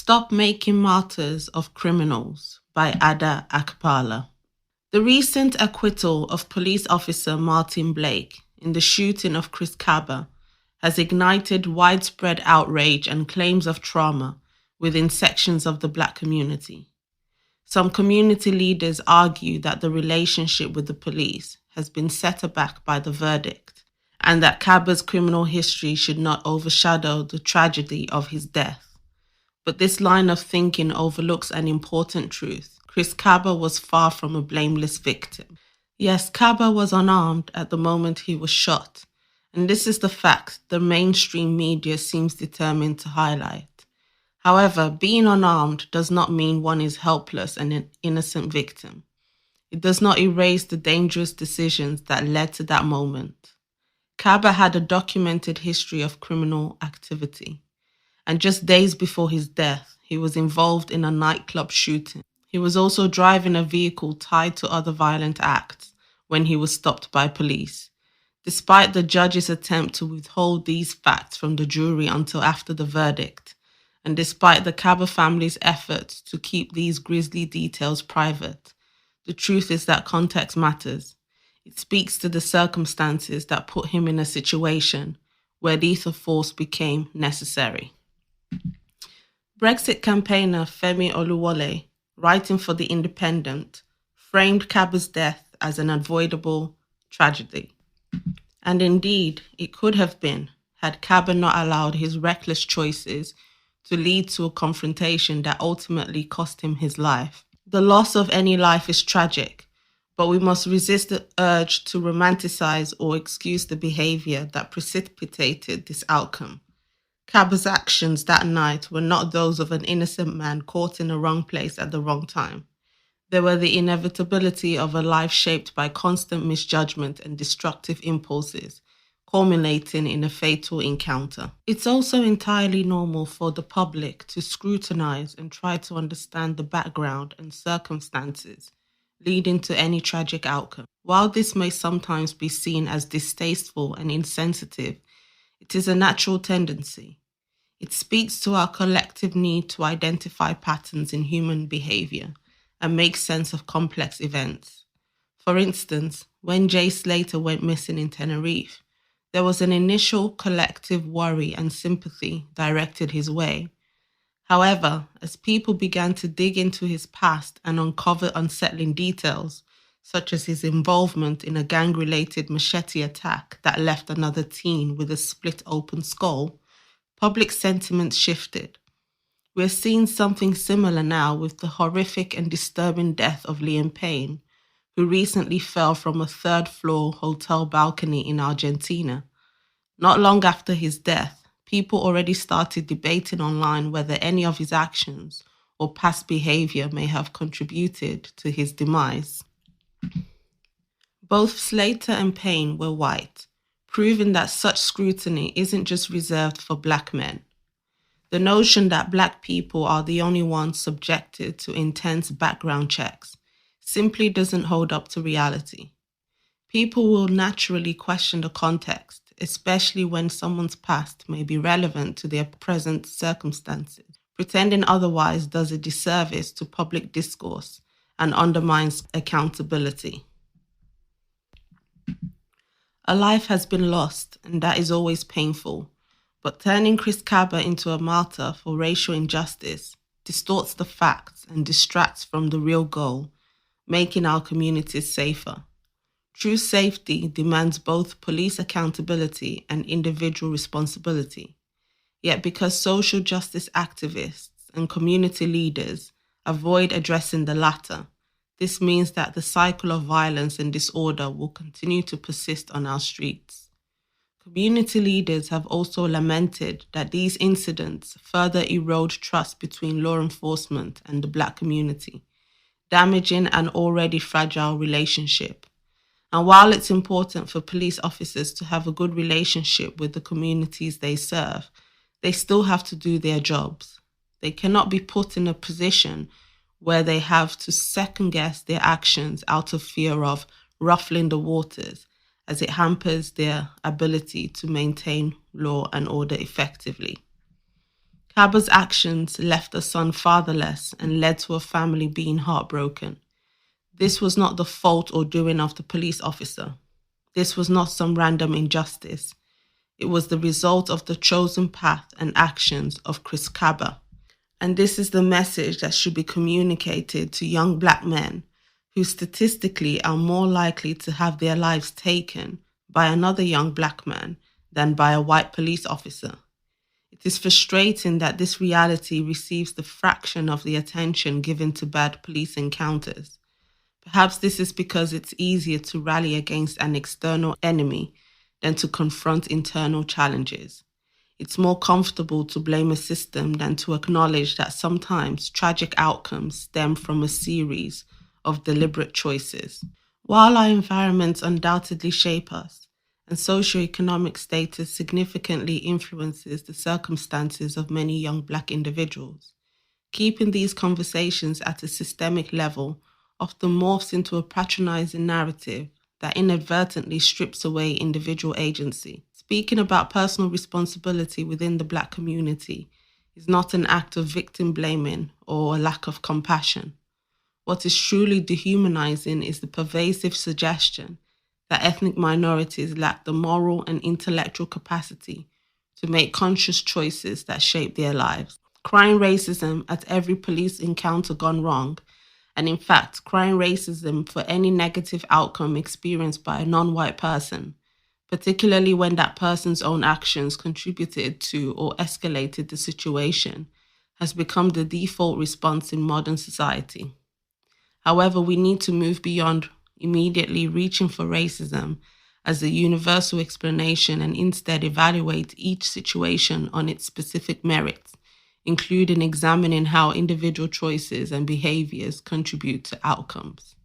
Stop Making Martyrs of Criminals by Ada Akpala. The recent acquittal of police officer Martin Blake in the shooting of Chris Kaba has ignited widespread outrage and claims of trauma within sections of the Black community. Some community leaders argue that the relationship with the police has been set aback by the verdict and that Kaba's criminal history should not overshadow the tragedy of his death. But this line of thinking overlooks an important truth. Chris Kaba was far from a blameless victim. Yes, Kaba was unarmed at the moment he was shot, and this is the fact the mainstream media seems determined to highlight. However, being unarmed does not mean one is helpless and an innocent victim. It does not erase the dangerous decisions that led to that moment. Kaba had a documented history of criminal activity, and just days before his death, he was involved in a nightclub shooting. He was also driving a vehicle tied to other violent acts when he was stopped by police. Despite the judge's attempt to withhold these facts from the jury until after the verdict, and despite the Kaba family's efforts to keep these grisly details private, the truth is that context matters. It speaks to the circumstances that put him in a situation where lethal force became necessary. Brexit campaigner Femi Oluwole, writing for The Independent, framed Kaba's death as an avoidable tragedy. And indeed, it could have been, had Kaba not allowed his reckless choices to lead to a confrontation that ultimately cost him his life. The loss of any life is tragic, but we must resist the urge to romanticize or excuse the behavior that precipitated this outcome. Kaba's actions that night were not those of an innocent man caught in the wrong place at the wrong time. They were the inevitability of a life shaped by constant misjudgment and destructive impulses, culminating in a fatal encounter. It's also entirely normal for the public to scrutinize and try to understand the background and circumstances leading to any tragic outcome. While this may sometimes be seen as distasteful and insensitive, it is a natural tendency. It speaks to our collective need to identify patterns in human behavior and make sense of complex events. For instance, when Jay Slater went missing in Tenerife, there was an initial collective worry and sympathy directed his way. However, as people began to dig into his past and uncover unsettling details, such as his involvement in a gang-related machete attack that left another teen with a split-open skull, public sentiment shifted. We're seeing something similar now with the horrific and disturbing death of Liam Payne, who recently fell from a third-floor hotel balcony in Argentina. Not long after his death, people already started debating online whether any of his actions or past behavior may have contributed to his demise. Both Slater and Payne were white, proving that such scrutiny isn't just reserved for Black men. The notion that Black people are the only ones subjected to intense background checks simply doesn't hold up to reality. People will naturally question the context, especially when someone's past may be relevant to their present circumstances. Pretending otherwise does a disservice to public discourse and undermines accountability. A life has been lost, and that is always painful, but turning Chris Kaba into a martyr for racial injustice distorts the facts and distracts from the real goal, making our communities safer. True safety demands both police accountability and individual responsibility. Yet because social justice activists and community leaders avoid addressing the latter, this means that the cycle of violence and disorder will continue to persist on our streets. Community leaders have also lamented that these incidents further erode trust between law enforcement and the Black community, damaging an already fragile relationship. And while it's important for police officers to have a good relationship with the communities they serve, they still have to do their jobs. They cannot be put in a position where they have to second-guess their actions out of fear of ruffling the waters, as it hampers their ability to maintain law and order effectively. Kaba's actions left a son fatherless and led to a family being heartbroken. This was not the fault or doing of the police officer. This was not some random injustice. It was the result of the chosen path and actions of Chris Kaba. And this is the message that should be communicated to young black men who statistically are more likely to have their lives taken by another young black man than by a white police officer. It is frustrating that this reality receives the fraction of the attention given to bad police encounters. Perhaps this is because it's easier to rally against an external enemy than to confront internal challenges. It's more comfortable to blame a system than to acknowledge that sometimes tragic outcomes stem from a series of deliberate choices. While our environments undoubtedly shape us, and socioeconomic status significantly influences the circumstances of many young black individuals, keeping these conversations at a systemic level often morphs into a patronizing narrative that inadvertently strips away individual agency. Speaking about personal responsibility within the black community is not an act of victim blaming or a lack of compassion. What is truly dehumanizing is the pervasive suggestion that ethnic minorities lack the moral and intellectual capacity to make conscious choices that shape their lives. Crying racism at every police encounter gone wrong, and in fact, crying racism for any negative outcome experienced by a non-white person, particularly when that person's own actions contributed to or escalated the situation, has become the default response in modern society. However, we need to move beyond immediately reaching for racism as a universal explanation and instead evaluate each situation on its specific merits, including examining how individual choices and behaviors contribute to outcomes.